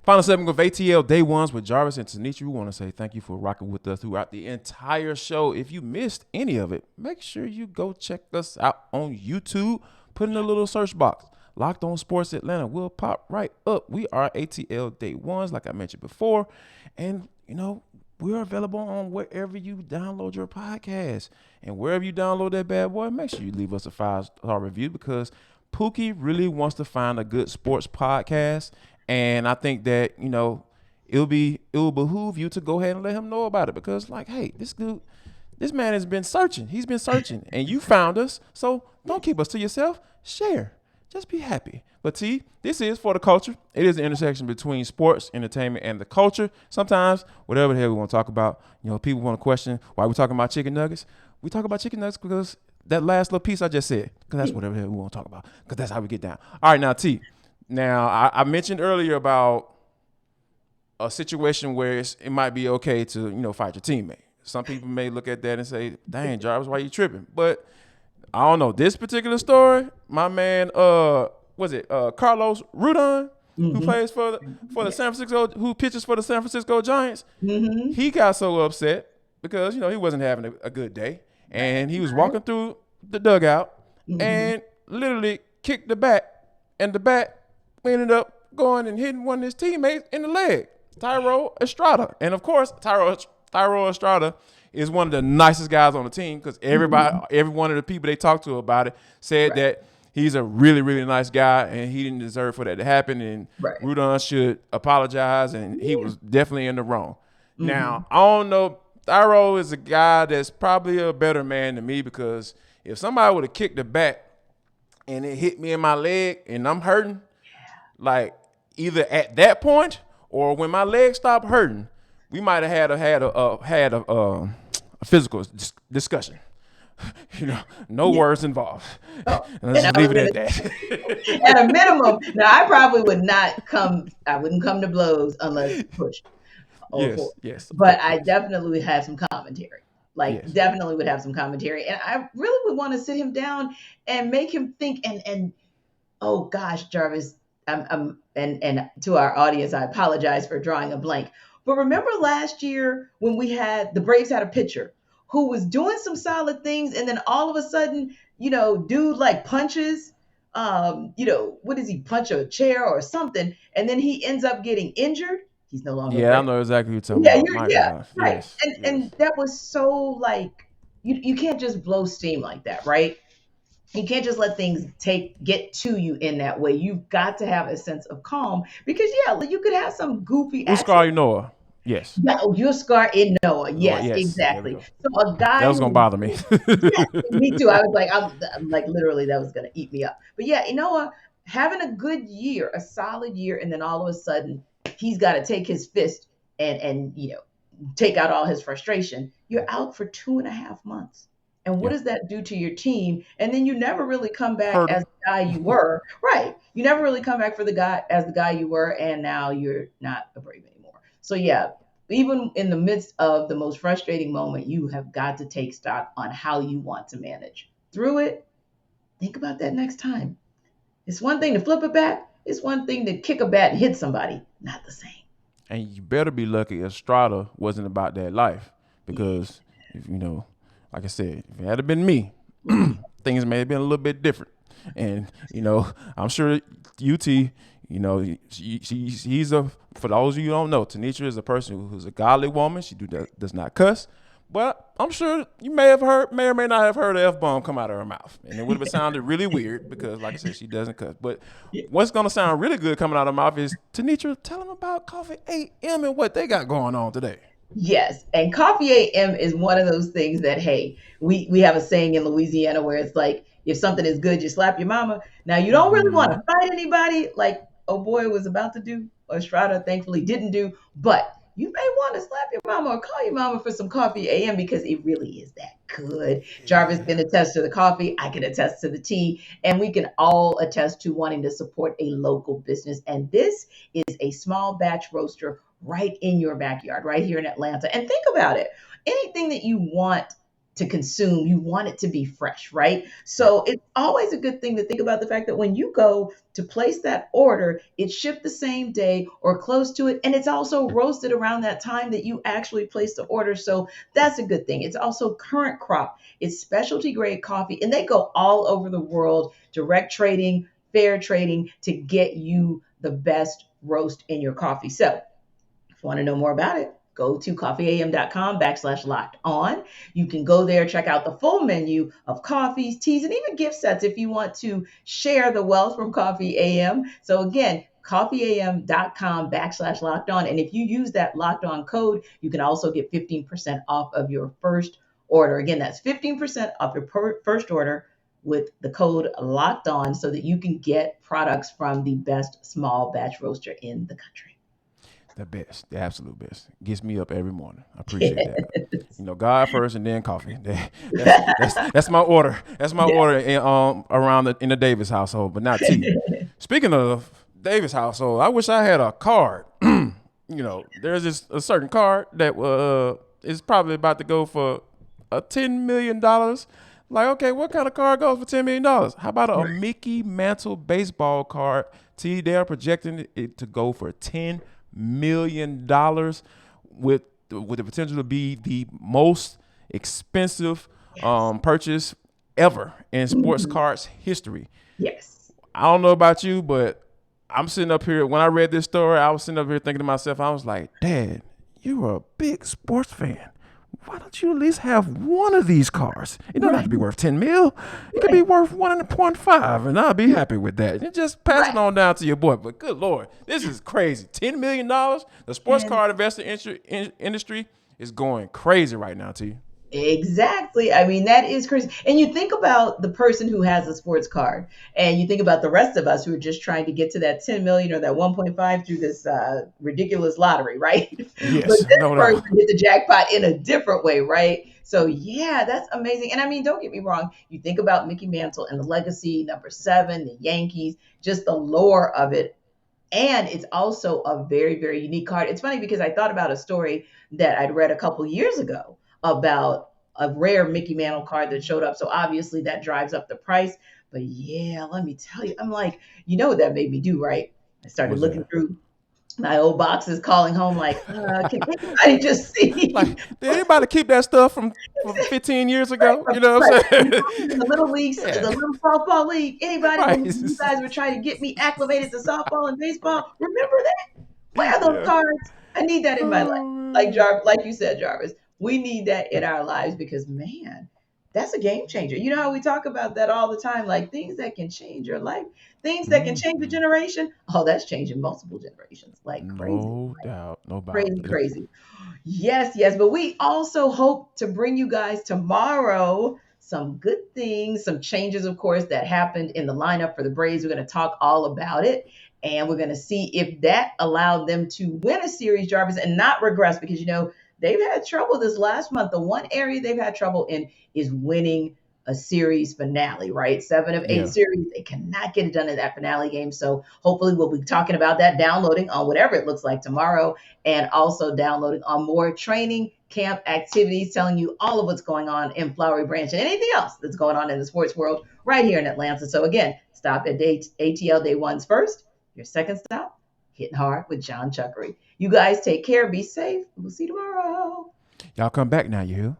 Final segment of ATL Day Ones with Jarvis and Tenitra. We want to say thank you for rocking with us throughout the entire show. If you missed any of it, make sure you go check us out on YouTube. Put in a little search box. Locked On Sports Atlanta will pop right up. We are ATL Day Ones, like I mentioned before. And, we're available on wherever you download your podcast. And wherever you download that bad boy, make sure you leave us a 5-star review because Pookie really wants to find a good sports podcast. And I think that, it will behoove you to go ahead and let him know about it because, hey, this man has been searching. He's been searching, and you found us. So don't keep us to yourself. Share. Just be happy. But T, this is for the culture. It is the intersection between sports, entertainment, and the culture. Sometimes, whatever the hell we want to talk about, people want to question why we're talking about chicken nuggets. We talk about chicken nuggets because that last little piece I just said, because that's whatever the hell we want to talk about, because that's how we get down. All right, now, T. Now, I mentioned earlier about a situation where it might be okay to, fight your teammate. Some people may look at that and say, dang, Jarvis, why you tripping? But I don't know. This particular story, my man, Carlos Rodon, who plays for the San Francisco, who pitches for the San Francisco Giants, he got so upset because, he wasn't having a good day. And he was walking through the dugout and literally kicked the bat. And the bat ended up going and hitting one of his teammates in the leg, Thairo Estrada. And, of course, Thairo Estrada is one of the nicest guys on the team because every one of the people they talked to about it said that he's a really, really nice guy and he didn't deserve for that to happen. And Rodon should apologize, and he was definitely in the wrong. Now, I don't know. Thairo is a guy that's probably a better man than me because if somebody would have kicked the bat and it hit me in my leg and I'm hurting, like either at that point or when my leg stopped hurting, we might have had a physical discussion. No words involved. Let's just leave it at that. At a minimum, now I wouldn't come to blows unless pushed. Yes. But I definitely would have some commentary. Definitely would have some commentary. And I really would want to sit him down and make him think and oh gosh, Jarvis, and to our audience, I apologize for drawing a blank. But remember last year when the Braves had a pitcher who was doing some solid things, and then all of a sudden, dude punches, what does he punch a chair or something, and then he ends up getting injured. He's no longer. Yeah, I know exactly what you're talking about. Right. Yes, and that was so you can't just blow steam like that, right? You can't just let things get to you in that way. You've got to have a sense of calm because you could have some goofy. Uscar Noah. Yes. Yeah, Uscar in Noah. Yes, exactly. So a guy that was gonna bother me. Me too. I was I'm like literally that was gonna eat me up. But yeah, Noah having a good year, a solid year, and then all of a sudden he's got to take his fist and take out all his frustration. You're out for 2.5 months. And what does that do to your team? And then you never really come back as the guy you were. Right. You never really come back as the guy you were, and now you're not a Brave anymore. So yeah, even in the midst of the most frustrating moment, you have got to take stock on how you want to manage through it. Think about that next time. It's one thing to flip a bat. It's one thing to kick a bat and hit somebody. Not the same. And you better be lucky Estrada wasn't about that life because, like I said, if it had been me, things may have been a little bit different. And, I'm sure UT, he's for those of you who don't know, Tenitra is a person who's a godly woman. She does not cuss. But I'm sure you may or may not have heard an F-bomb come out of her mouth. And it would have sounded really weird because, like I said, she doesn't cuss. But what's going to sound really good coming out of her mouth is, Tenitra, tell them about Coffee AM and what they got going on today. Yes. And Coffee AM is one of those things that, hey, we have a saying in Louisiana where it's like, if something is good, you slap your mama. Now, you don't really want to fight anybody like oh boy was about to do, or Estrada thankfully didn't do, but you may want to slap your mama or call your mama for some Coffee AM because it really is that good. Jarvis can attest to the coffee. I can attest to the tea. And we can all attest to wanting to support a local business. And this is a small batch roaster right in your backyard, right here in Atlanta. And think about it. Anything that you want to consume. You want it to be fresh, right? So it's always a good thing to think about the fact that when you go to place that order, it's shipped the same day or close to it. And it's also roasted around that time that you actually placed the order. So that's a good thing. It's also current crop, it's specialty grade coffee, and they go all over the world, direct trading, fair trading to get you the best roast in your coffee. So if you want to know more about it, go to coffeeam.com/locked on. You can go there, check out the full menu of coffees, teas, and even gift sets if you want to share the wealth from Coffee AM. So again, coffeeam.com/locked on. And if you use that locked on code, you can also get 15% off of your first order. Again, that's 15% off your first order with the code locked on so that you can get products from the best small batch roaster in the country. The best, the absolute best. Gets me up every morning. I appreciate that. God first and then coffee. That's my order. That's my order around in the Davis household, but not tea. Speaking of Davis household, I wish I had a card. There's a certain card that is probably about to go for $10 million. Like, okay, what kind of card goes for $10 million? How about a Mickey Mantle baseball card? They are projecting it to go for $10 million with the potential to be the most expensive purchase ever in sports cards history. Yes. I don't know about you, but I'm sitting up here. When I read this story, I was sitting up here thinking to myself, I was like, Dad, you're a big sports fan. Why don't you at least have one of these cars? It doesn't have to be worth 10 mil. It could be worth 1.5, and I'll be happy with that. You just pass it on down to your boy. But good Lord, this is crazy. $10 million? The sports card investor industry is going crazy right now, T. Exactly. I mean, that is crazy. And you think about the person who has a sports card, and you think about the rest of us who are just trying to get to that 10 million or that 1.5 through this ridiculous lottery, right? Yes, but this no person doubt. did the jackpot in a different way, right? So yeah, that's amazing. And I mean, don't get me wrong. You think about Mickey Mantle and the legacy, number 7, the Yankees, just the lore of it. And it's also a very, very unique card. It's funny because I thought about a story that I'd read a couple years ago about a rare Mickey Mantle card that showed up. So obviously that drives up the price. But yeah, let me tell you, I'm like, you know what that made me do, right? I started What's looking that? through my old boxes, calling home like, can anybody just see? Like, did anybody keep that stuff from 15 years ago? You know what Right. I'm When saying? I was in the little leagues, the Yeah. little softball league, anybody Right. when you guys were trying to get me acclimated to softball and baseball, remember that? Where are those Yeah. cards? I need that in my life. Oh, Like man. Like you said, Jarvis, we need that in our lives because man, that's a game changer. You know how we talk about that all the time, like things that can change your life, things that can change a Mhm. generation. Oh, that's changing multiple generations, like crazy, No doubt. No doubt. crazy, crazy. Yes, yes. But we also hope to bring you guys tomorrow some good things, some changes, of course, that happened in the lineup for the Braves. We're going to talk all about it. And we're going to see if that allowed them to win a series, Jarvis, and not regress because, they've had trouble this last month. The one area they've had trouble in is winning a series finale, right? 7 of 8 Yeah. series. They cannot get it done in that finale game. So hopefully we'll be talking about that, downloading on whatever it looks like tomorrow and also downloading on more training camp activities, telling you all of what's going on in Flowery Branch and anything else that's going on in the sports world right here in Atlanta. So again, stop at ATL Day One's first. Your second stop, hitting hard with John Chuckery. You guys take care, be safe. We'll see you tomorrow. Y'all come back now, you hear?